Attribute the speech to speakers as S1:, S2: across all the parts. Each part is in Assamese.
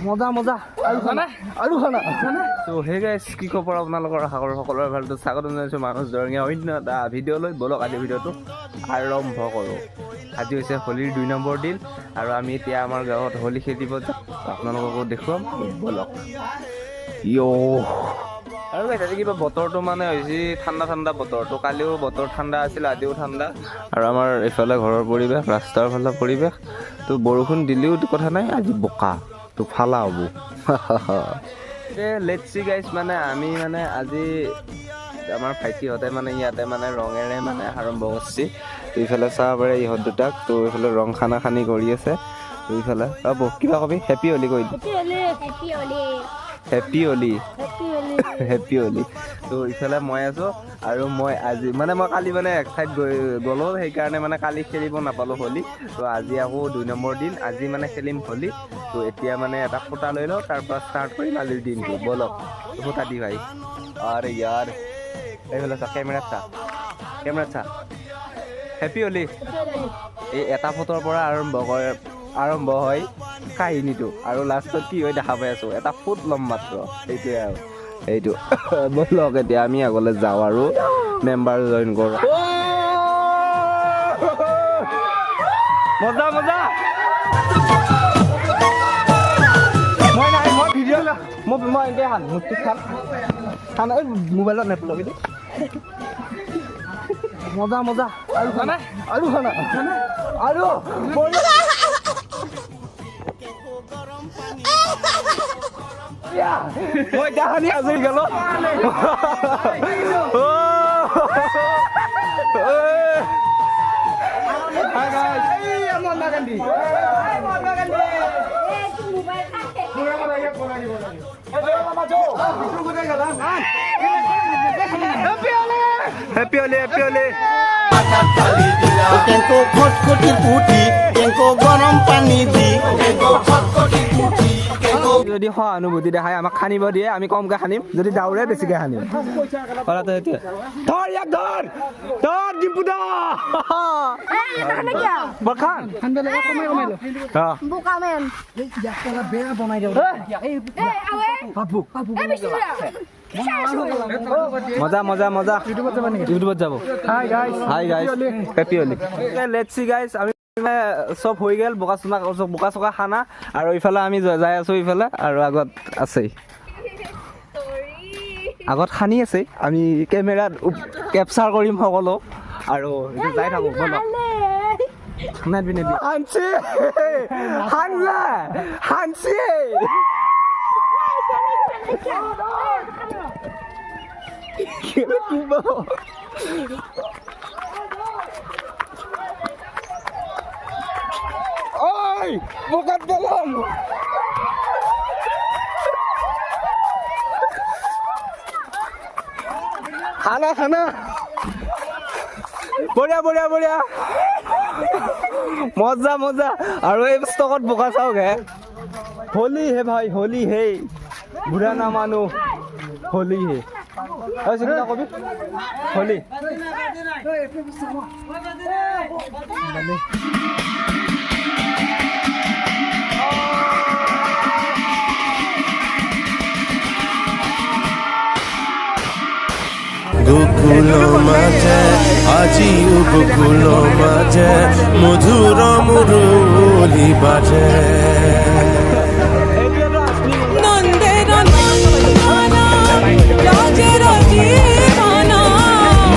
S1: মজা মজা আৰু খানা
S2: তো হে গাইছ কি খবৰ আপোনালোকৰ আশা কৰোঁ সকলোৰে ভালটো স্বাগতম জনাইছোঁ মানুহ দৰঙীয়া অন্য এটা ভিডিঅ'লৈ বলক আজি ভিডিঅ'টো আৰম্ভ কৰোঁ। আজি হৈছে হোলীৰ 2 নম্বৰ দিন আৰু আমি এতিয়া আমাৰ গাঁৱত হোলী খেলিব যাম আপোনালোককো দেখুৱাম বলক আৰু এতিয়া কিবা বতৰটো মানে হৈছে ঠাণ্ডা ঠাণ্ডা বতৰটো কালিও বতৰ ঠাণ্ডা আছিল আজিও ঠাণ্ডা আৰু আমাৰ এইফালে ঘৰৰ পৰিৱেশ ৰাস্তাৰ ফালে পৰিৱেশ তো বৰষুণ দিলেও কথা নাই আজি বোকা তো ফালা হ'ব লেটছ সি গাইছ মানে আমি মানে আজি আমাৰ ভাইটিহঁতে মানে ইয়াতে মানে ৰঙেৰে মানে আৰম্ভ কৰিছে তো ইফালে চাব পাৰে ইহঁত দুটাক তো এইফালে ৰং খানা খানি কৰি আছে তো ইফালে হ'ব কিবা কবি হেপী হোলী কৈ হেপী হোলী হেপী হোলী তো ইফালে মই আছোঁ আৰু মই আজি মানে মই কালি মানে এক ঠাইত গ'লোঁ সেইকাৰণে মানে কালি খেলিব নাপালোঁ হোলী তো আজি আকৌ 2 নম্বৰ দিন আজি মানে খেলিম হোলী তো এতিয়া মানে এটা ফুটা লৈ লওঁ তাৰপৰা ষ্টাৰ্ট কৰিম আজিৰ দিনটো বলক ফুটা দি ভাই আৰে ইয়াৰ এইফালে চা কেমেৰাত চা হেপী হোলী এই এটা ফুটৰ পৰা আৰম্ভ হয় কাহিনীটো আৰু লাষ্টত কি হয় দেখা পাই আছোঁ এটা ফুট ল'ম মাত্ৰ সেইটোৱে আৰু সেইটো বলক এতিয়া আমি আগলৈ যাওঁ আৰু মেম্বাৰ জইন কৰোঁ মজা মজা মই ভিডিঅ' মই এনেকৈ খান এই মোবাইলত নেপলবি দেই মজা মজা আৰু খানা আৰু মই এতিয়া খানি আজৰি গ'লো হেপী হোলী
S3: টেংকো খটখটি পুঠি টেংকো গৰম পানী দি
S2: যদি সহানুভূতি দেখাই আমাক খানিব দিয়ে আমি কমকৈ খানিম যদি দাউৰে বেছিকৈ খানিম কথাটো সেইটোৱে ধৰ ডিম্পু দা বৰখান
S1: বেয়া বনাই দিওঁ
S2: মজা মজা মজা ইউটিউবত যাব hi guys happy Holi let's সি গাইছ আমি চব হৈ গ'ল বোকা চোকা খানা আৰু ইফালে আমি যাই আছোঁ ইফালে আৰু আগত আছেই আগত খানি আছে আমি কেমেৰাত কেপচাৰ কৰিম সকলো আৰু যাই থাকোঁ বলক ঐ বোকাত গেলাম খানা বঢ়িয়া মজা আৰু এই ষ্টকত বোকা চাওক হে হোলী হে ভাই হোলী হে বুঢ়া না মানুহ হোলী হে কবি হোলী
S3: গোকুলৰ মাজে আজিও গোকুলৰ মাজে মধুৰ মুৰলী বাজে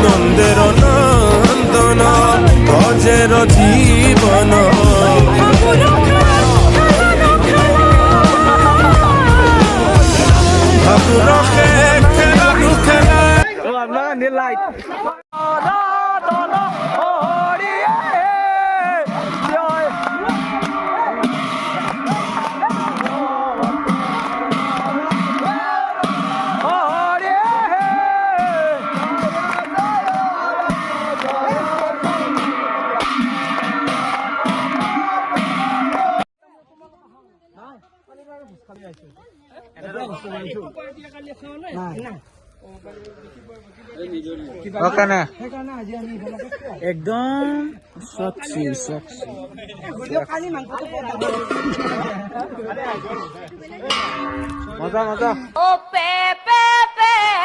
S3: নন্দেৰ নন্দন ভজেৰ জীবন
S2: লাইট ওকে না
S1: সেইকাৰণে আজি আমি
S4: একদম সচ্চি সচ্চি
S1: কালি মাংসটো
S2: মজা মজা
S5: Oh, Pepe, Pepe.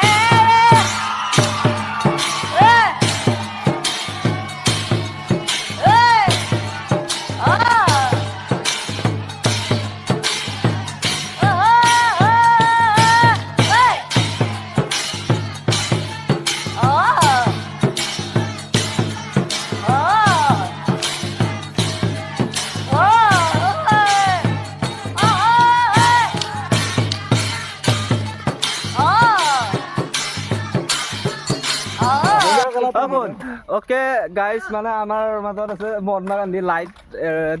S2: Okay guys মানে আমাৰ মাজত আছে মহাত্মা গান্ধী লাইট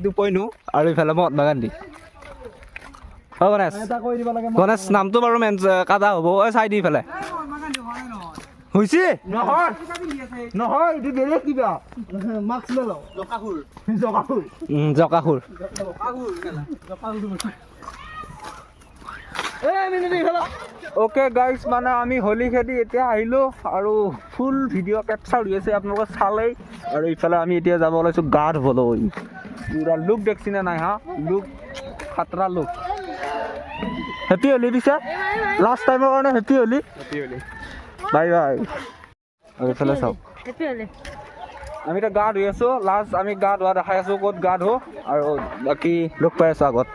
S2: 2.0 আৰু ইফালে মহাত্মা গান্ধী গণেশ
S1: কৈ দিব লাগে
S2: গণেশ নামটো বাৰু কাটা হ'ব চাই দি ইফালে হৈছে
S1: নহয় নহয় এইটো বেলেগ কিবা মাস্ক লৈ লওঁ
S2: জকাসুৰ ওকে গাইজ মানে আমি হোলী খেলি এতিয়া আহিলোঁ আৰু ফুল ভিডিঅ' কেপচাৰ হৈ আছে আপোনালোকে চালেই আৰু ইফালে আমি এতিয়া যাব ওলাইছোঁ গা ধুবলৈ পুৰা লুক দেখছিনে নাই হা লুক খাতৰা লুক হেপী হোলী পিছে লাষ্ট টাইমৰ কাৰণে হেপী হোলী বাই বাই আৰু ইফালে চাওক আমি এতিয়া গা ধুই আছোঁ লাষ্ট আমি গা ধোৱা দেখাই আছোঁ ক'ত গা ধুওঁ আৰু বাকী লগ পাই আছোঁ আগত